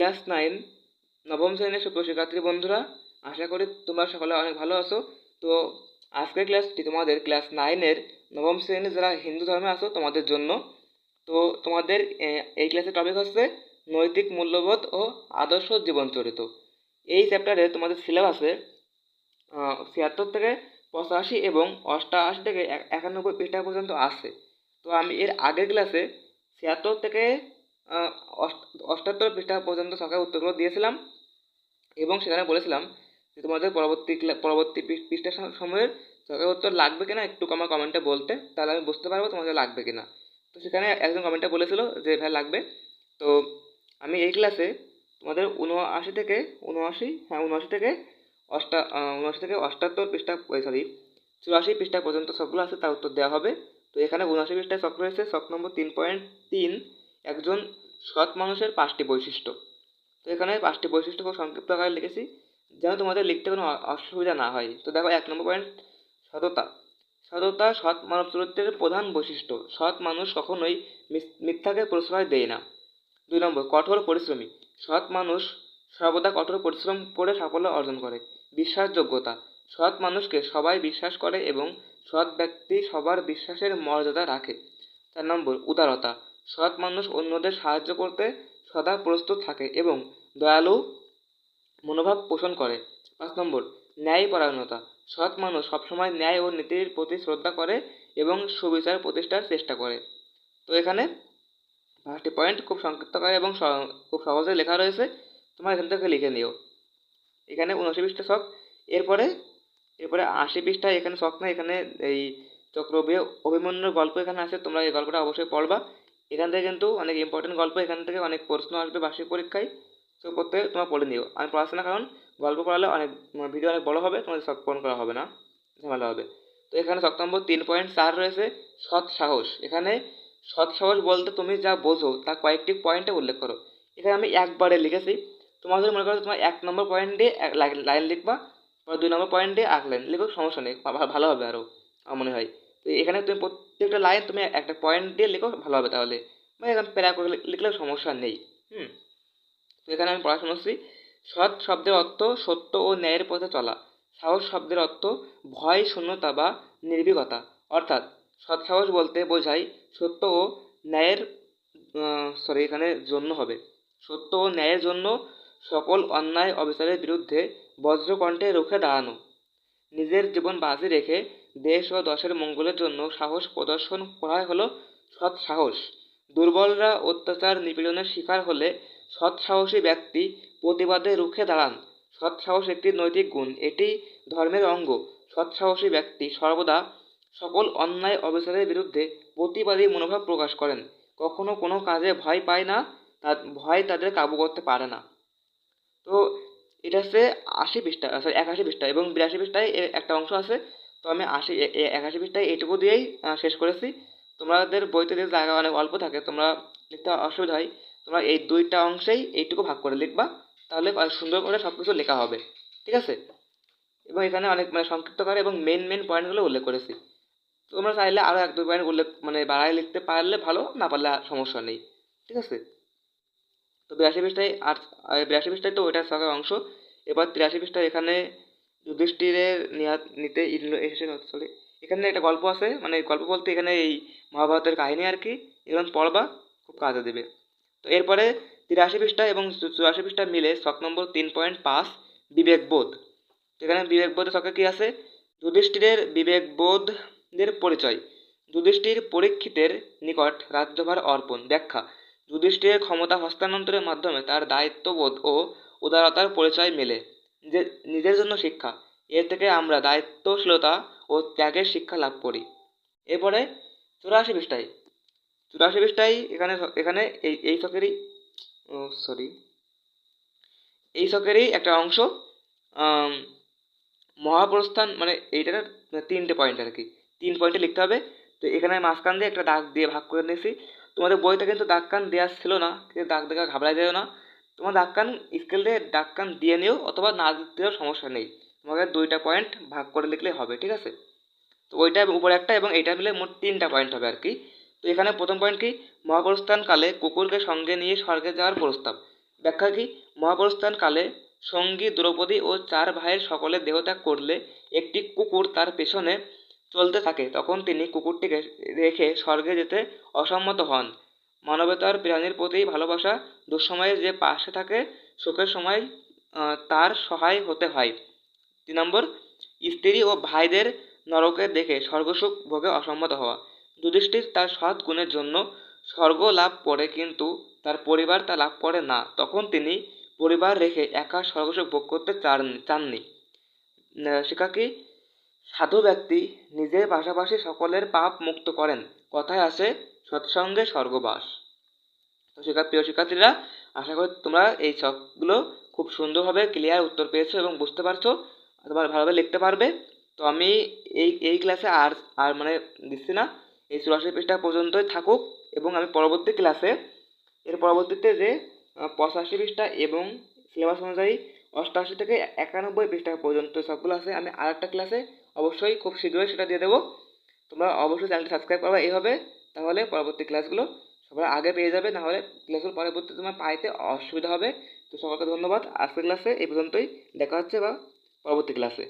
Class 9 নবম শ্রেণীর সুপ্রিয় শিক্ষার্থী বন্ধুরা, আশা করি তোমরা সকলে অনেক ভালো আছো। তো আজকের ক্লাসটি তোমাদের ক্লাস 9-এর নবম শ্রেণীর যারা হিন্দু ধর্মে আছো তোমাদের জন্য। তো তোমাদের এই ক্লাসের টপিক হচ্ছে নৈতিক মূল্যবোধ ও আদর্শ জীবন চরিত্র। এই চ্যাপ্টারে তোমাদের সিলেবাসে 76 থেকে 85 এবং 88 থেকে 91 পৃষ্ঠা পর্যন্ত আছে। তো আমি এর আগের ক্লাসে 76 থেকে 78 পৃষ্ঠা পর্যন্ত সকালে উত্তরগুলো দিয়েছিলাম এবং সেখানে বলেছিলাম যে তোমাদের পরবর্তী পৃষ্ঠা সময়ের সকালের উত্তর লাগবে কিনা একটু আমার কমেন্টে বলতে, তাহলে আমি বুঝতে পারবো তোমাদের লাগবে কিনা। তো সেখানে একজন কমেন্টে বলেছিল যে ভাই লাগবে। তো আমি এই ক্লাসে তোমাদের 79 থেকে 78 পৃষ্ঠা 84 পৃষ্ঠা পর্যন্ত সবগুলো আছে তার উত্তর দেওয়া হবে। তো এখানে 79 পৃষ্ঠায় শখ রয়েছে, শখ নম্বর 3.3 একজন সৎ মানুষের 5টি বৈশিষ্ট্য। তো এখানে 5টি বৈশিষ্ট্য খুব সংক্ষিপ্ত আকারে লিখেছি যেন তোমাদের লিখতে কোনো অসুবিধা না হয়। তো দেখো 1 নম্বর পয়েন্ট, সততা। সততা সৎ মানব চরিত্রের প্রধান বৈশিষ্ট্য। সৎ মানুষ কখনোই মিথ্যাকে প্রশ্রয় দেয় না। 2 নম্বর, কঠোর পরিশ্রমী। সৎ মানুষ সর্বদা কঠোর পরিশ্রম করে সাফল্য অর্জন করে। বিশ্বাসযোগ্যতা। সৎ মানুষকে সবাই বিশ্বাস করে এবং সৎ ব্যক্তি সবার বিশ্বাসের মর্যাদা রাখে। 4 নম্বর, উদারতা। সৎ মানুষ অন্যদের সাহায্য করতে সদা প্রস্তুত থাকে এবং দয়ালু মনোভাব পোষণ করে। 5 নম্বর, ন্যায়পরায়ণতা। সৎ মানুষ সবসময় ন্যায় ও নীতির প্রতি শ্রদ্ধা করে এবং সুবিচার প্রতিষ্ঠার চেষ্টা করে। তো এখানে 5টি পয়েন্ট খুব সংক্ষিপ্ত করে এবং খুব সহজে লেখা রয়েছে, তোমরা এখান থেকে লিখে নিও। এখানে 79 পৃষ্ঠা শখ। এরপরে 80 পৃষ্ঠায় এখানে শখ না, এখানে এই চক্রব্যূহ অভিমন্যুর গল্প এখানে আছে, তোমরা এই গল্পটা অবশ্যই পড়বা। এখান থেকে কিন্তু অনেক ইম্পর্টেন্ট গল্প, এখান থেকে অনেক প্রশ্ন আসবে বার্ষিক পরীক্ষায়। তো প্রত্যেকে তোমরা পড়ে নিও। আমি পড়াচ্ছি না কারণ গল্প পড়ালে অনেক ভিডিও অনেক বড় হবে, তোমাদের শখ পূরণ করা হবে না, ঝামেলা হবে। তো এখানে শখ নম্বর 3.4 রয়েছে, সৎ সাহস। এখানে সৎ সাহস বলতে তুমি যা বোঝো তা কয়েকটি পয়েন্টে উল্লেখ করো। এখানে আমি একবারে লিখেছি, তোমাদের মনে করো তোমার 1 নম্বর পয়েন্ট দিয়ে এক লাইন লিখবা, বা 2 নম্বর পয়েন্ট দিয়ে 1 লাইন লিখো, সমস্যা নেই, ভালো হবে আরও আমার মনে হয়। তো এখানে তুমি প্রত্যেকটা লাইন তুমি একটা পয়েন্ট দিয়ে লিখো, ভালো হবে তাহলে, মানে এখানে প্যারা করে লিখলেও সমস্যা নেই। তো এখানে আমি পড়া শোনাচ্ছি। সৎ শব্দের অর্থ সত্য ও ন্যায়ের পথে চলা। সাহস শব্দের অর্থ ভয় শূন্যতা বা নির্ভীকতা। অর্থাৎ সৎ সাহস বলতে বোঝায় সত্য ও ন্যায়ের এখানে জন্য হবে, সত্য ও ন্যায়ের জন্য সকল অন্যায় অবিচারের বিরুদ্ধে বজ্রকণ্ঠে রুখে দাঁড়ানো। নিজের জীবন বাজি রেখে দেশ ও দশের মঙ্গলের জন্য সাহস প্রদর্শন করাই হলো সৎ সাহস। দুর্বলরা অত্যাচার নিপীড়নের শিকার হলে সৎ সাহসী ব্যক্তি প্রতিবাদে রুখে দাঁড়ান। সৎ সাহস একটি নৈতিক গুণ, এটি ধর্মের অঙ্গ। সৎ সাহসী ব্যক্তি সর্বদা সকল অন্যায় অবিচারের বিরুদ্ধে প্রতিবাদী মনোভাব প্রকাশ করেন, কখনো কোনো কাজে ভয় পায় না, ভয় তাদের কাবু করতে পারে না। তো এটা হচ্ছে 81 পৃষ্ঠা এবং 82 পৃষ্ঠায় এর একটা অংশ আছে। তো আমি 81 পৃষ্ঠায় এইটুকু দিয়েই শেষ করেছি। তোমাদের বইতে যে জায়গা অনেক অল্প থাকে, তোমরা লিখতে অসুবিধা হয়, তোমরা এই 2টা অংশেই এইটুকু ভাগ করে লিখবা, তাহলে সুন্দর করে সব কিছু লেখা হবে, ঠিক আছে। এবং এখানে অনেক সংক্ষিপ্ত করে এবং মেন পয়েন্টগুলো উল্লেখ করেছি। তোমরা চাইলে আরও 1-2 পয়েন্ট উল্লেখ বাড়ায় লিখতে পারলে ভালো, না পারলে সমস্যা নেই, ঠিক আছে। তো 82 পৃষ্ঠায় তো ওইটা সরকার অংশ। এবার 83 পৃষ্ঠায় এখানে যুধিষ্ঠিরের নিতে সরি, এখানে একটা গল্প আছে, মানে গল্প বলতে এখানে এই মহাভারতের কাহিনী আর কি, এরকম পড়বা, খুব কাজে দেবে। তো এরপরে 83 পৃষ্ঠা এবং 84 পৃষ্ঠা মিলে শখ নম্বর 3.5 বিবেকবোধ। এখানে বিবেকবোধের শখে কি আছে, যুধিষ্ঠিরের বিবেকবোধের পরিচয়। যুধিষ্ঠির পরীক্ষিতের নিকট রাজ্যভার অর্পণ। ব্যাখ্যা, যুধিষ্ঠিরের ক্ষমতা হস্তান্তরের মাধ্যমে তার দায়িত্ববোধ ও উদারতার পরিচয় মেলে। নিজের জন্য শিক্ষা, এর থেকে আমরা দায়িত্বশীলতা ও ত্যাগের শিক্ষা লাভ করি। এরপরে 84 পৃষ্ঠায় এখানে এখানে এই শখেরই এই শখেরই একটা অংশ, মহাপ্রস্থান, মানে এইটার 3টে পয়েন্ট আর কি, 3 পয়েন্টে লিখতে হবে। তো এখানে মাঝখান দিয়ে একটা দাগ দিয়ে ভাগ করে নিয়েছি। তোমাদের বইতে কিন্তু দাগ কান দেওয়া ছিল না, কিন্তু দাগ দেখা ঘাবড়ায় যেও না, তোমার দাগ কান স্কেল দিয়ে দাগ কান দিয়ে নিও, অথবা না দিতেও সমস্যা নেই, তোমাকে 2টা পয়েন্ট ভাগ করে লিখলে হবে, ঠিক আছে। তো ওইটা উপরে একটা এবং এইটা মিলে মোট 3টা পয়েন্ট হবে আর কি। তো এখানে প্রথম পয়েন্ট কি, মহাপ্রস্থানকালে কুকুরকে সঙ্গে নিয়ে স্বর্গে যাওয়ার প্রস্তাব। ব্যাখ্যা কি? মহাপ্রস্থানকালে সঙ্গী দ্রৌপদী ও 4 ভাইয়ের সকলে দেহত্যাগ করলে একটি কুকুর তার পেছনে চলতে থাকে। তখন তিনি কুকুরটিকে রেখে স্বর্গে যেতে অসম্মত হন। মানবতার প্রাণীর প্রতি ভালোবাসা, দুঃসময়ে যে পাশে থাকে, সুখের সময় তার সহায় হতে হয়। 3 নম্বর, স্ত্রী ও ভাইদের নরকে দেখে স্বর্গসুখ ভোগে অসম্মত হওয়া। যুধিষ্ঠির তার সৎ গুণের জন্য স্বর্গ লাভ করে, কিন্তু তার পরিবার তা লাভ করে না। তখন তিনি পরিবার রেখে একা স্বর্গসুখ ভোগ করতে চাননি। শিক্ষা কি? সাধু ব্যক্তি নিজের পাশাপাশি সকলের পাপ মুক্ত করেন। কথায় আছে, সৎসঙ্গে স্বর্গবাস। তো প্রিয় শিক্ষার্থীরা, আশা করি তোমরা এই সবগুলো খুব সুন্দরভাবে ক্লিয়ার উত্তর পেয়েছো এবং বুঝতে পারছো, তোমরা ভালোভাবে লিখতে পারবে। তো আমি এই ক্লাসে আর আর মানে দিচ্ছি না, এই 84 পৃষ্ঠা পর্যন্তই থাকুক, এবং আমি পরবর্তী ক্লাসে এর পরবর্তীতে যে 85 পৃষ্ঠা এবং সিলেবাস অনুযায়ী 88 থেকে 91 পৃষ্ঠা পর্যন্ত সবগুলো আছে, আমি আর একটা ক্লাসে অবশ্যই খুব শীঘ্রই সেটা দিয়ে দেবো। তোমরা অবশ্যই চ্যানেলটি সাবস্ক্রাইব করবে এইভাবে, তাহলে পরবর্তী ক্লাসগুলো সবার আগে পেয়ে যাবে, নাহলে ক্লাসগুলো পরবর্তী তোমার পাইতে অসুবিধা হবে। তো সকলকে ধন্যবাদ। আজকের ক্লাসে এই পর্যন্তই, দেখা হচ্ছে বা পরবর্তী ক্লাসে।